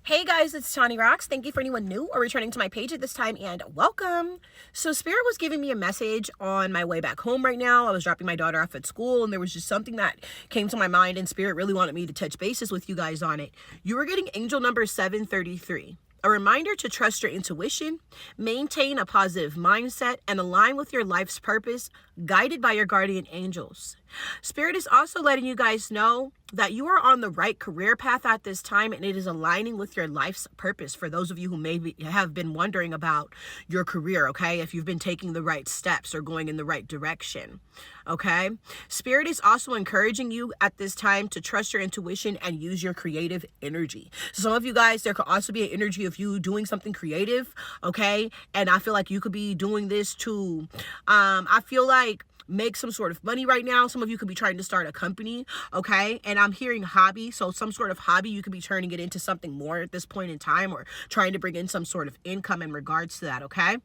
Hey guys, it's Tani Rocks. Thank you for anyone new or returning to my page at this time, and welcome. So Spirit was giving me a message on my way back home right now. I was dropping my daughter off at school, and there was just something that came to my mind, and Spirit really wanted me to touch bases with you guys on it. You were getting angel number 733. A reminder to trust your intuition, maintain a positive mindset, and align with your life's purpose, guided by your guardian angels. Spirit is also letting you guys know that you are on the right career path at this time, and it is aligning with your life's purpose. For those of you who maybe have been wondering about your career, okay, if you've been taking the right steps or going in the right direction, okay. Spirit is also encouraging you at this time to trust your intuition and use your creative energy. So some of you guys, there could also be an energy of you doing something creative, okay, and I feel like you could be doing this to, I feel like, make some sort of money right now. Some of you could be trying to start a company, okay? And I'm hearing hobby, so some sort of hobby, you could be turning it into something more at this point in time, or trying to bring in some sort of income in regards to that, okay?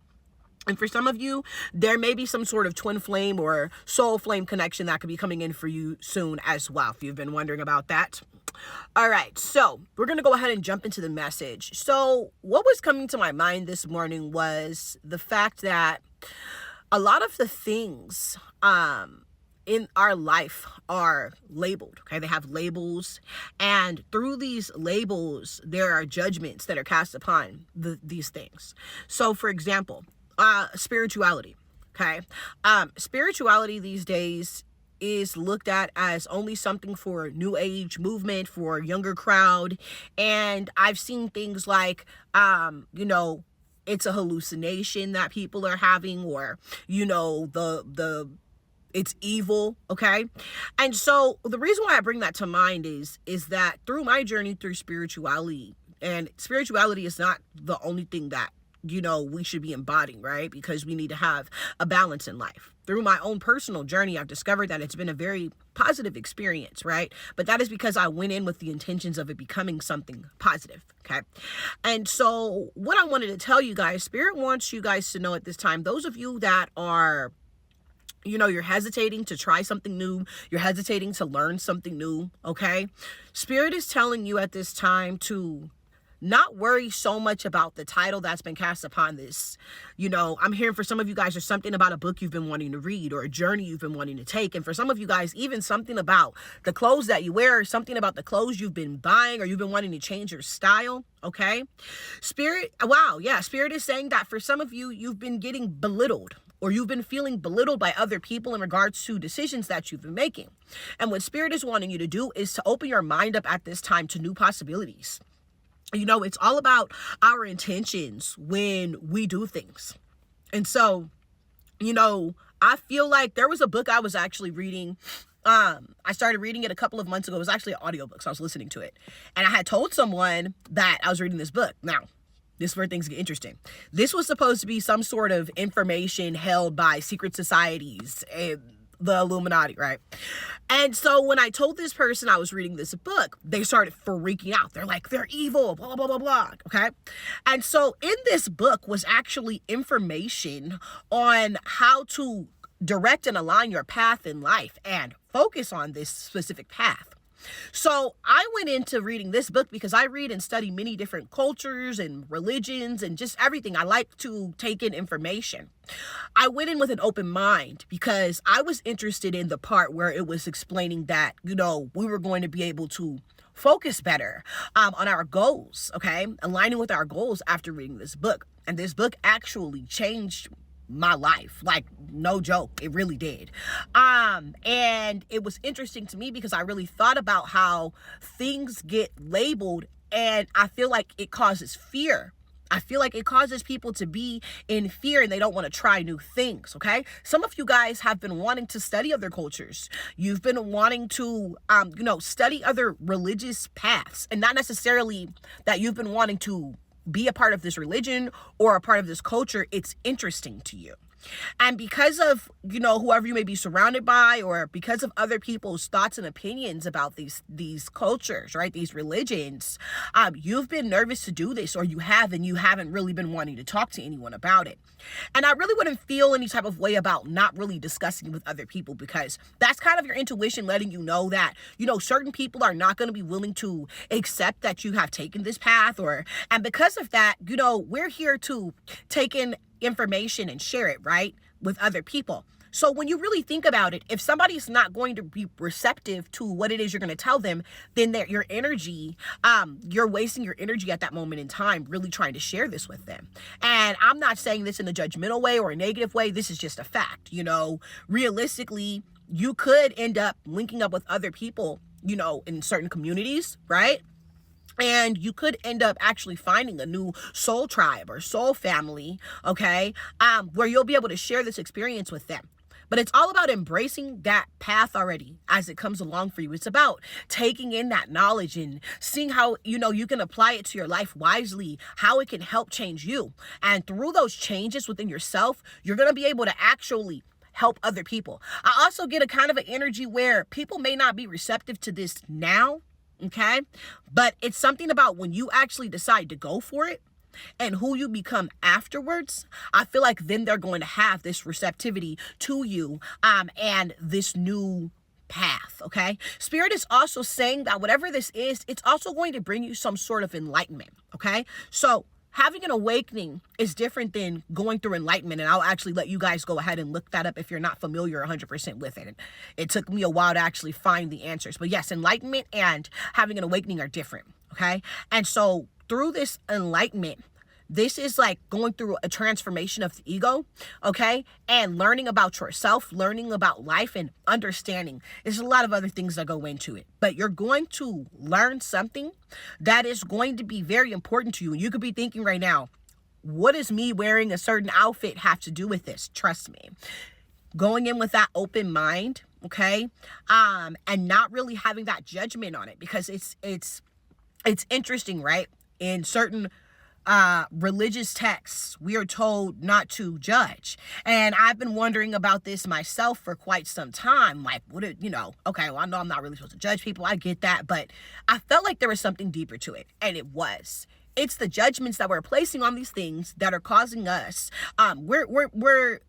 And for some of you, there may be some sort of twin flame or soul flame connection that could be coming in for you soon as well, if you've been wondering about that. All right, so we're going to go ahead and jump into the message. So what was coming to my mind this morning was the fact that a lot of the things in our life are labeled, okay? They have labels, and through these labels, there are judgments that are cast upon these things. So, for example, spirituality, okay? Spirituality these days is looked at as only something for new age movement, for a younger crowd, and I've seen things like, it's a hallucination that people are having, or, it's evil, okay? And so the reason why I bring that to mind is that through my journey through spirituality, and spirituality is not the only thing that, we should be embodying, right? Because we need to have a balance in life. Through my own personal journey, I've discovered that it's been a very positive experience, right? But that is because I went in with the intentions of it becoming something positive, okay? And so what I wanted to tell you guys, Spirit wants you guys to know at this time, those of you that are, you're hesitating to try something new, you're hesitating to learn something new, okay? Spirit is telling you at this time to not worry so much about the title that's been cast upon this. I'm hearing for some of you guys, there's something about a book you've been wanting to read, or a journey you've been wanting to take. And for some of you guys, even something about the clothes that you wear, or something about the clothes you've been buying, or you've been wanting to change your style, okay? Spirit is saying that for some of you, you've been getting belittled, or you've been feeling belittled by other people in regards to decisions that you've been making. And what Spirit is wanting you to do is to open your mind up at this time to new possibilities. It's all about our intentions when we do things. And so, I feel like there was a book I was actually reading. I started reading it a couple of months ago. It was actually an audiobook, so I was listening to it. And I had told someone that I was reading this book. Now, this is where things get interesting. This was supposed to be some sort of information held by secret societies and the Illuminati, right? And so when I told this person I was reading this book, they started freaking out. They're like, they're evil, blah, blah, blah, blah, okay? And so in this book was actually information on how to direct and align your path in life and focus on this specific path. So I went into reading this book because I read and study many different cultures and religions and just everything. I like to take in information. I went in with an open mind because I was interested in the part where it was explaining that, we were going to be able to focus better on our goals, okay? Aligning with our goals after reading this book. And this book actually changed my life, like, no joke, it really did. And it was interesting to me because I really thought about how things get labeled, and I feel like it causes fear. I feel like it causes people to be in fear and they don't want to try new things, okay? Some of you guys have been wanting to study other cultures. You've been wanting to, study other religious paths, and not necessarily that you've been wanting to be a part of this religion or a part of this culture. It's interesting to you. And because of, whoever you may be surrounded by, or because of other people's thoughts and opinions about these cultures, right? These religions, you've been nervous to do this, or you haven't really been wanting to talk to anyone about it. And I really wouldn't feel any type of way about not really discussing with other people, because that's kind of your intuition letting you know that, certain people are not going to be willing to accept that you have taken this path, and because of that, we're here to take in information and share it, right, with other people. So when you really think about it, if somebody's not going to be receptive to what it is you're going to tell them, then your energy, you're wasting your energy at that moment in time really trying to share this with them. And I'm not saying this in a judgmental way or a negative way. This is just a fact. Realistically, you could end up linking up with other people, in certain communities, right? And you could end up actually finding a new soul tribe or soul family, okay, where you'll be able to share this experience with them. But it's all about embracing that path already as it comes along for you. It's about taking in that knowledge and seeing how, you can apply it to your life wisely, how it can help change you. And through those changes within yourself, you're going to be able to actually help other people. I also get a kind of an energy where people may not be receptive to this now, okay? But it's something about when you actually decide to go for it and who you become afterwards. I feel like then they're going to have this receptivity to you, and this new path, okay? Spirit is also saying that whatever this is, it's also going to bring you some sort of enlightenment, okay? So having an awakening is different than going through enlightenment. And I'll actually let you guys go ahead and look that up if you're not familiar 100% with it. It took me a while to actually find the answers. But yes, enlightenment and having an awakening are different, okay? And so through this enlightenment, this is like going through a transformation of the ego, okay? And learning about yourself, learning about life, and understanding. There's a lot of other things that go into it. But you're going to learn something that is going to be very important to you. And you could be thinking right now, what does me wearing a certain outfit have to do with this? Trust me. Going in with that open mind, okay? And not really having that judgment on it, because it's interesting, right? In certain religious texts, we are told not to judge. And I've been wondering about this myself for quite some time. Like, okay, well, I know I'm not really supposed to judge people. I get that. But I felt like there was something deeper to it. And it was. It's the judgments that we're placing on these things that are causing us. We're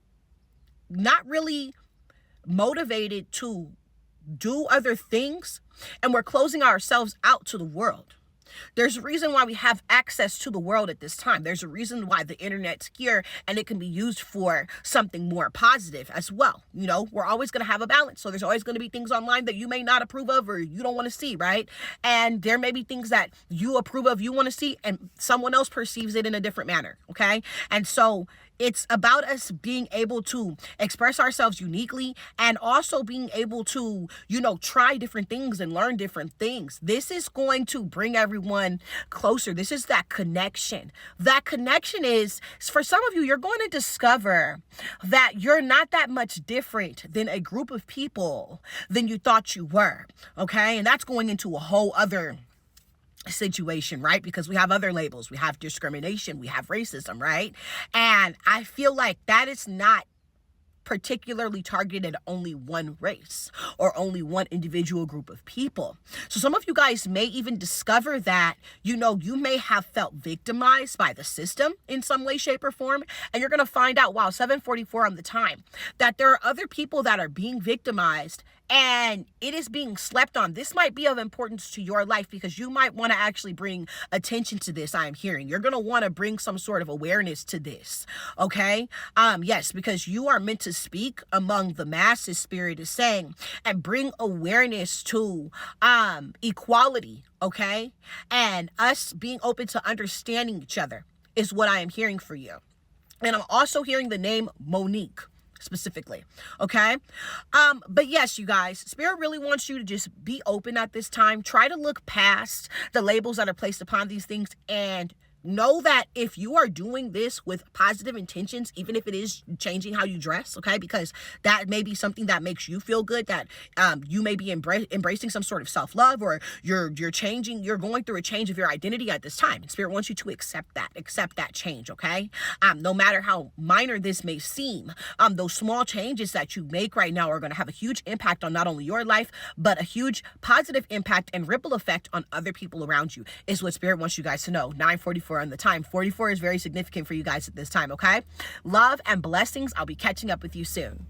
not really motivated to do other things. And we're closing ourselves out to the world. There's a reason why we have access to the world at this time. There's a reason why the internet's here, and it can be used for something more positive as well. We're always going to have a balance. So there's always going to be things online that you may not approve of or you don't want to see, right? And there may be things that you approve of, you want to see, and someone else perceives it in a different manner, okay? And so it's about us being able to express ourselves uniquely, and also being able to, try different things and learn different things. This is going to bring everyone closer. This is that connection. That connection is, for some of you, you're going to discover that you're not that much different than a group of people than you thought you were, okay? And that's going into a whole other situation, right? Because we have other labels, we have discrimination, we have racism, right? And I feel like that is not particularly targeted at only one race or only one individual group of people. So some of you guys may even discover that, you may have felt victimized by the system in some way, shape, or form. And you're going to find out, wow, 7:44 on the time, that there are other people that are being victimized and it is being slept on. This might be of importance to your life, because you might want to actually bring attention to this. I'm hearing you're going to want to bring some sort of awareness to this. Okay. Yes, because you are meant to speak among the masses, Spirit is saying, and bring awareness to equality. Okay. And us being open to understanding each other is what I am hearing for you. And I'm also hearing the name Monique specifically. Okay. But yes, you guys, Spirit really wants you to just be open at this time. Try to look past the labels that are placed upon these things and know that if you are doing this with positive intentions, even if it is changing how you dress, okay, because that may be something that makes you feel good, that you may be embracing some sort of self-love, or you're changing, you're going through a change of your identity at this time. And Spirit wants you to accept that change, okay? No matter how minor this may seem, those small changes that you make right now are going to have a huge impact on not only your life, but a huge positive impact and ripple effect on other people around you, is what Spirit wants you guys to know. 9:44 on the time. 44 is very significant for you guys at this time, okay? Love and blessings. I'll be catching up with you soon.